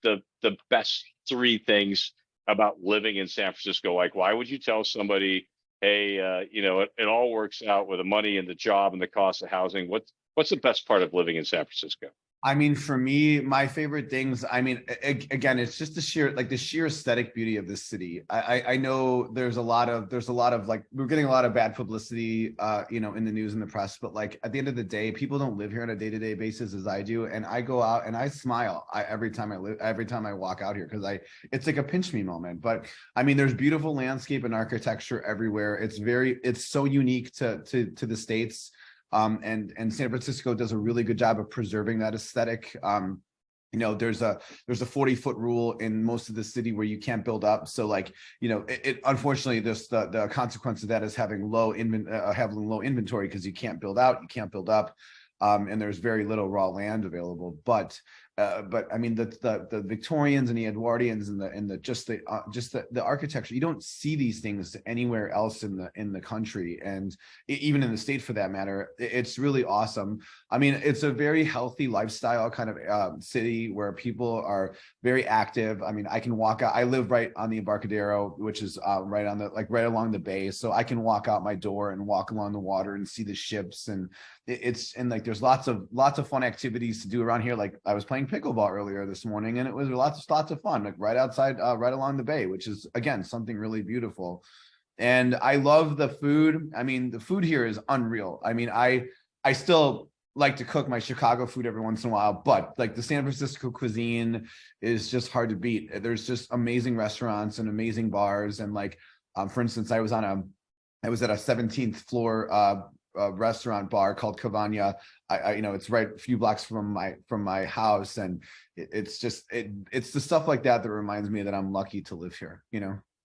the best three things about living in San Francisco? Like, why would you tell somebody, hey, it all works out with the money and the job and the cost of housing? What's the best part of living in San Francisco? I mean, for me, my favorite things, I mean, again, it's just the sheer aesthetic beauty of this city. I know there's a lot of like, we're getting a lot of bad publicity, in the news and the press, but like at the end of the day, people don't live here on a day-to-day basis as I do. And I go out and I smile every time I walk out here, because it's like a pinch me moment. But I mean, there's beautiful landscape and architecture everywhere. It's so unique to the States. And San Francisco does a really good job of preserving that aesthetic. There's a 40-foot rule in most of the city where you can't build up. So like, it unfortunately, the consequence of that is having low inventory, because you can't build out, you can't build up. And there's very little raw land available. But I mean, the Victorians and the Edwardians and the architecture, you don't see these things anywhere else in the country, and even in the state for that matter. It's really awesome. I mean, it's a very healthy lifestyle kind of city where people are very active. I mean, I can walk out. I live right on the Embarcadero, which is right along the bay, so I can walk out my door and walk along the water and see the ships. And there's lots of fun activities to do around here. Like I was playing pickleball earlier this morning, and it was lots of fun, like right outside, right along the bay, which is again something really beautiful. And I love the food. I mean, the food here is unreal. I mean, I still like to cook my Chicago food every once in a while, but like the San Francisco cuisine is just hard to beat. There's just amazing restaurants and amazing bars. And like, for instance, I was at a 17th floor restaurant bar called Cavagna. It's right a few blocks from my house, and it's the stuff like that that reminds me that I'm lucky to live here.